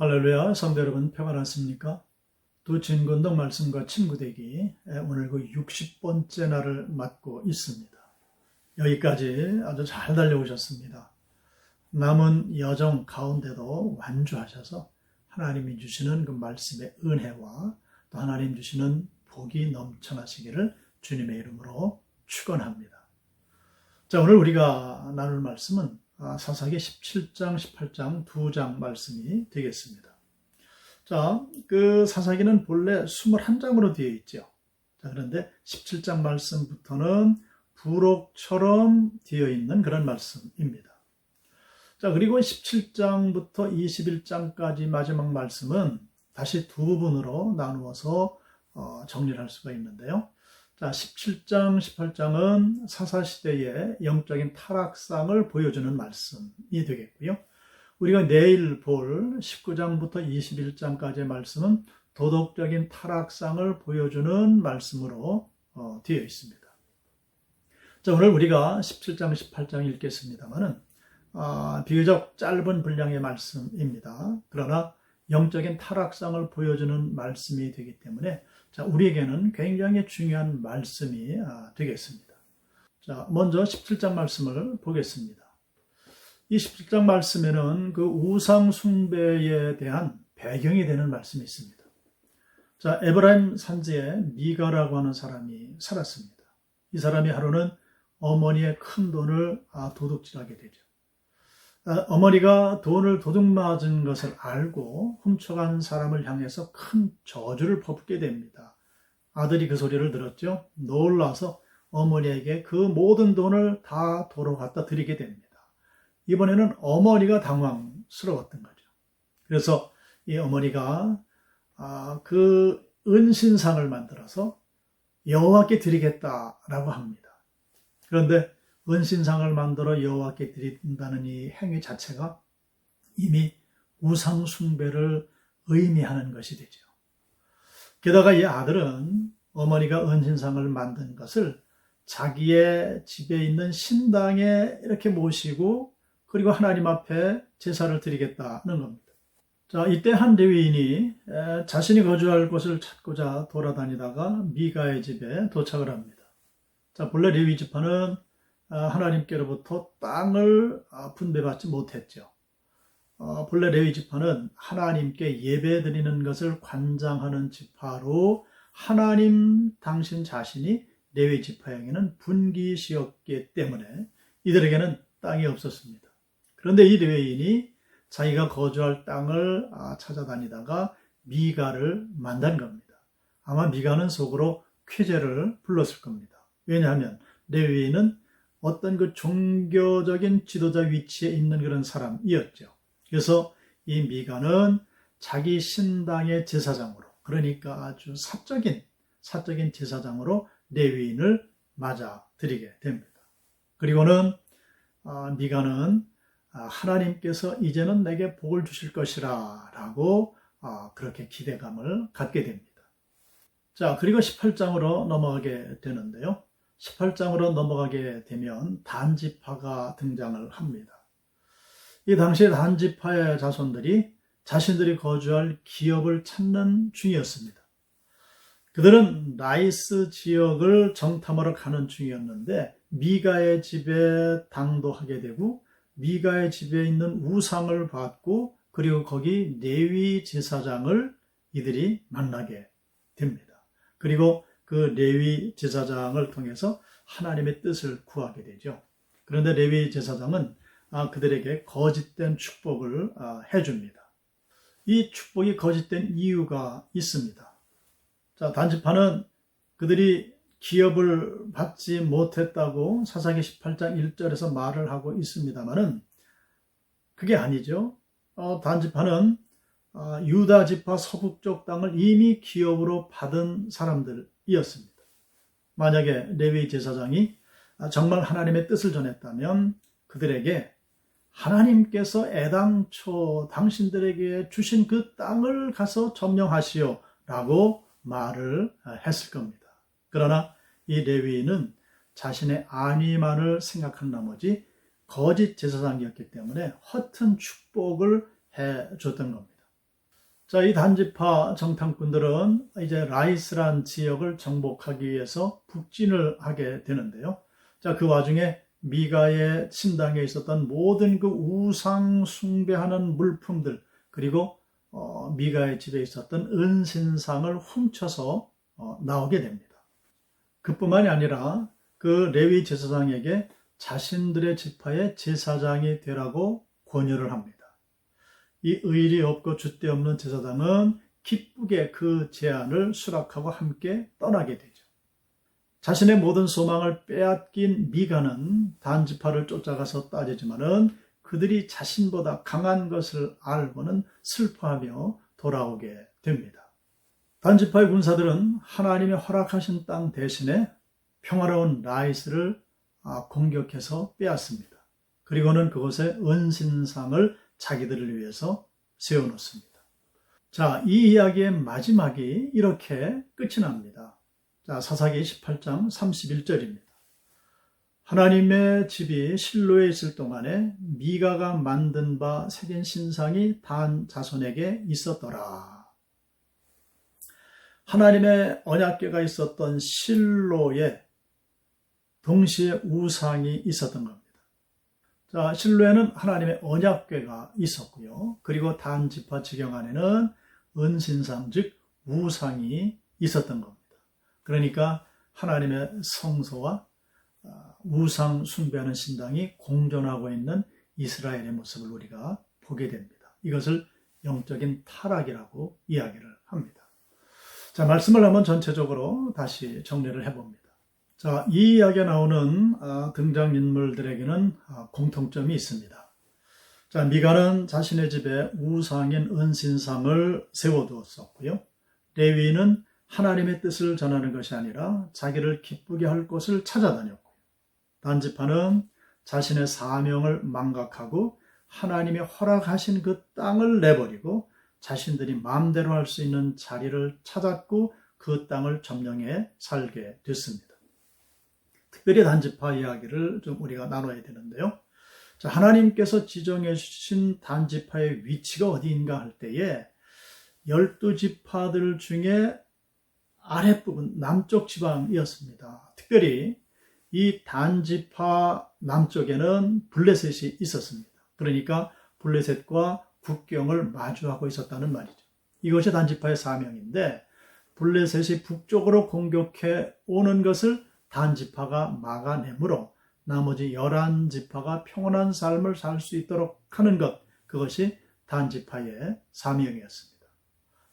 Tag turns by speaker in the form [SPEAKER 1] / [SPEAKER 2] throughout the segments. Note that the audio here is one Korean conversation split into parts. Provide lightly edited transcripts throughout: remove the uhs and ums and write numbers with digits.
[SPEAKER 1] 할렐루야, 성도 여러분 평안하십니까? 두 진건동 말씀과 친구되기 오늘 그 60번째 날을 맞고 있습니다. 여기까지 아주 잘 달려오셨습니다. 남은 여정 가운데도 완주하셔서 하나님이 주시는 그 말씀의 은혜와 또 하나님 주시는 복이 넘쳐나시기를 주님의 이름으로 축원합니다. 자, 오늘 우리가 나눌 말씀은 사사기 17장, 18장 두 장 말씀이 되겠습니다. 자, 그 사사기는 본래 21장으로 되어 있죠. 자, 그런데 17장 말씀부터는 부록처럼 되어 있는 그런 말씀입니다. 자, 그리고 17장부터 21장까지 마지막 말씀은 다시 두 부분으로 나누어서 정리를 할 수가 있는데요. 자, 17장, 18장은 사사시대의 영적인 타락상을 보여주는 말씀이 되겠고요. 우리가 내일 볼 19장부터 21장까지의 말씀은 도덕적인 타락상을 보여주는 말씀으로 되어 있습니다. 자, 오늘 우리가 17장, 18장 읽겠습니다만은 비교적 짧은 분량의 말씀입니다. 그러나 영적인 타락상을 보여주는 말씀이 되기 때문에 자, 우리에게는 굉장히 중요한 말씀이 되겠습니다. 자, 먼저 17장 말씀을 보겠습니다. 이 17장 말씀에는 그 우상 숭배에 대한 배경이 되는 말씀이 있습니다. 자, 에브라임 산지에 미가라고 하는 사람이 살았습니다. 이 사람이 하루는 어머니의 큰 돈을 도둑질하게 되죠. 어머니가 돈을 도둑맞은 것을 알고 훔쳐간 사람을 향해서 큰 저주를 퍼붓게 됩니다. 아들이 그 소리를 들었죠. 놀라서 어머니에게 그 모든 돈을 다 도로 갖다 드리게 됩니다. 이번에는 어머니가 당황스러웠던 거죠. 그래서 이 어머니가 그 은신상을 만들어서 여호와께 드리겠다라고 합니다. 그런데 은신상을 만들어 여호와께 드린다는 이 행위 자체가 이미 우상 숭배를 의미하는 것이 되죠. 게다가 이 아들은 어머니가 은신상을 만든 것을 자기의 집에 있는 신당에 이렇게 모시고 그리고 하나님 앞에 제사를 드리겠다는 겁니다. 자, 이때 한 레위인이 자신이 거주할 곳을 찾고자 돌아다니다가 미가의 집에 도착을 합니다. 자, 본래 레위 지파는 하나님께로부터 땅을 분배받지 못했죠. 본래 레위 지파는 하나님께 예배드리는 것을 관장하는 지파로 하나님 당신 자신이 레위 지파에게는 분기시였기 때문에 이들에게는 땅이 없었습니다. 그런데 이 레위인이 자기가 거주할 땅을 찾아다니다가 미가를 만난 겁니다. 아마 미가는 속으로 쾌재를 불렀을 겁니다. 왜냐하면 레위인은 어떤 그 종교적인 지도자 위치에 있는 그런 사람이었죠. 그래서 이 미가는 자기 신당의 제사장으로, 그러니까 아주 사적인 제사장으로 레위인을 맞아들이게 됩니다. 그리고는 미가는 하나님께서 이제는 내게 복을 주실 것이라 라고 그렇게 기대감을 갖게 됩니다. 자, 그리고 18장으로 넘어가게 되는데요. 18장으로 넘어가게 되면 단지파가 등장을 합니다. 이 당시에 단지파의 자손들이 자신들이 거주할 기업을 찾는 중이었습니다. 그들은 라이스 지역을 정탐하러 가는 중이었는데 미가의 집에 당도하게 되고 미가의 집에 있는 우상을 받고 그리고 거기 레위 제사장을 이들이 만나게 됩니다. 그리고 그 레위 제사장을 통해서 하나님의 뜻을 구하게 되죠. 그런데 레위 제사장은 그들에게 거짓된 축복을 해줍니다. 이 축복이 거짓된 이유가 있습니다. 자, 단지파는 그들이 기업을 받지 못했다고 사사기 18장 1절에서 말을 하고 있습니다만은 그게 아니죠. 단지파는 유다 지파 서북쪽 땅을 이미 기업으로 받은 사람들이었습니다. 만약에 레위 제사장이 정말 하나님의 뜻을 전했다면 그들에게 하나님께서 애당초 당신들에게 주신 그 땅을 가서 점령하시오 라고 말을 했을 겁니다. 그러나 이 레위인은 자신의 안위만을 생각한 나머지 거짓 제사장이었기 때문에 허튼 축복을 해줬던 겁니다. 자, 이 단지파 정탐꾼들은 이제 라이스란 지역을 정복하기 위해서 북진을 하게 되는데요. 자, 그 와중에 미가의 신당에 있었던 모든 그 우상 숭배하는 물품들, 그리고 미가의 집에 있었던 은신상을 훔쳐서 나오게 됩니다. 그뿐만이 아니라 그 레위 제사장에게 자신들의 지파의 제사장이 되라고 권유를 합니다. 이 의리 없고 줏대 없는 제사장은 기쁘게 그 제안을 수락하고 함께 떠나게 되죠. 자신의 모든 소망을 빼앗긴 미가는 단지파를 쫓아가서 따지지만은 그들이 자신보다 강한 것을 알고는 슬퍼하며 돌아오게 됩니다. 단지파의 군사들은 하나님의 허락하신 땅 대신에 평화로운 라이스를 공격해서 빼앗습니다. 그리고는 그곳에 은신상을 자기들을 위해서 세워놓습니다. 자, 이 이야기의 마지막이 이렇게 끝이 납니다. 자, 사사기 18장 31절입니다. 하나님의 집이 실로에 있을 동안에 미가가 만든 바 새긴 신상이 단 자손에게 있었더라. 하나님의 언약궤가 있었던 실로에 동시에 우상이 있었던 겁니다. 자, 실로에는 하나님의 언약궤가 있었고요. 그리고 단 지파 지경 안에는 은신상, 즉 우상이 있었던 겁니다. 그러니까 하나님의 성소와 우상 숭배하는 신당이 공존하고 있는 이스라엘의 모습을 우리가 보게 됩니다. 이것을 영적인 타락이라고 이야기를 합니다. 자, 말씀을 한번 전체적으로 다시 정리를 해봅니다. 자, 이 이야기에 나오는 등장인물들에게는 공통점이 있습니다. 자, 미가는 자신의 집에 우상인 은신상을 세워두었었고요. 레위는 하나님의 뜻을 전하는 것이 아니라 자기를 기쁘게 할 곳을 찾아다녔고요. 단지파는 자신의 사명을 망각하고 하나님이 허락하신 그 땅을 내버리고 자신들이 마음대로 할 수 있는 자리를 찾았고 그 땅을 점령해 살게 됐습니다. 특별히 단지파 이야기를 좀 우리가 나눠야 되는데요. 자, 하나님께서 지정해 주신 단지파의 위치가 어디인가 할 때에 12지파들 중에 아랫부분 남쪽 지방이었습니다. 특별히 이 단지파 남쪽에는 블레셋이 있었습니다. 그러니까 블레셋과 국경을 마주하고 있었다는 말이죠. 이것이 단지파의 사명인데 블레셋이 북쪽으로 공격해 오는 것을 단지파가 막아내므로 나머지 11지파가 평온한 삶을 살 수 있도록 하는 것, 그것이 단지파의 사명이었습니다.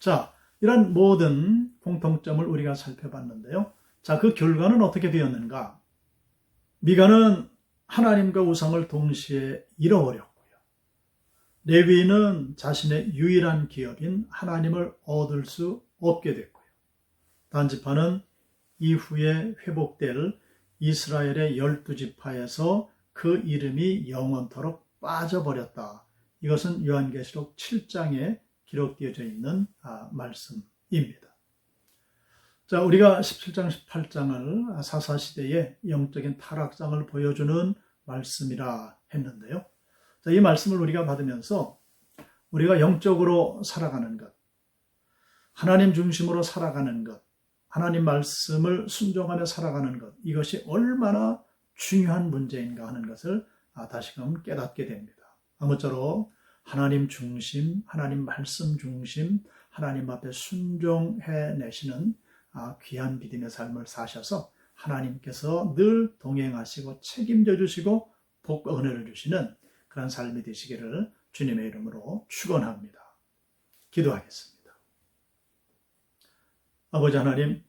[SPEAKER 1] 자, 이런 모든 공통점을 우리가 살펴봤는데요. 자, 그 결과는 어떻게 되었는가? 미가는 하나님과 우상을 동시에 잃어버렸고요. 레위는 자신의 유일한 기업인 하나님을 얻을 수 없게 됐고요. 단지파는 이후에 회복될 이스라엘의 12지파에서 그 이름이 영원토록 빠져버렸다. 이것은 요한계시록 7장에 기록되어져 있는 말씀입니다. 자, 우리가 17장, 18장을 사사시대의 영적인 타락상을 보여주는 말씀이라 했는데요. 자, 이 말씀을 우리가 받으면서 우리가 영적으로 살아가는 것, 하나님 중심으로 살아가는 것, 하나님 말씀을 순종하며 살아가는 것, 이것이 얼마나 중요한 문제인가 하는 것을 다시금 깨닫게 됩니다. 아무쪼록 하나님 중심, 하나님 말씀 중심, 하나님 앞에 순종해내시는 귀한 믿음의 삶을 사셔서 하나님께서 늘 동행하시고 책임져 주시고 복과 은혜를 주시는 그런 삶이 되시기를 주님의 이름으로 축원합니다. 기도하겠습니다. 아버지 하나님,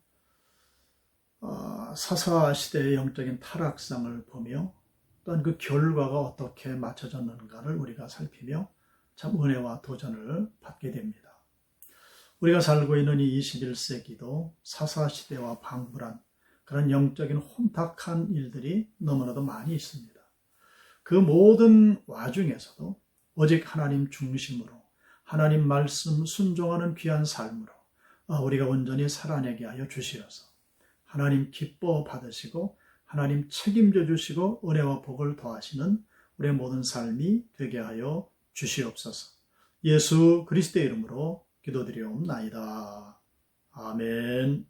[SPEAKER 1] 사사시대의 영적인 타락상을 보며 또한 그 결과가 어떻게 맞춰졌는가를 우리가 살피며 참 은혜와 도전을 받게 됩니다. 우리가 살고 있는 이 21세기도 사사시대와 방불한 그런 영적인 혼탁한 일들이 너무나도 많이 있습니다. 그 모든 와중에서도 오직 하나님 중심으로 하나님 말씀 순종하는 귀한 삶으로 우리가 온전히 살아내게 하여 주시어서 하나님 기뻐 받으시고 하나님 책임져 주시고 은혜와 복을 더하시는 우리의 모든 삶이 되게 하여 주시옵소서. 예수 그리스도의 이름으로 기도드리옵나이다. 아멘.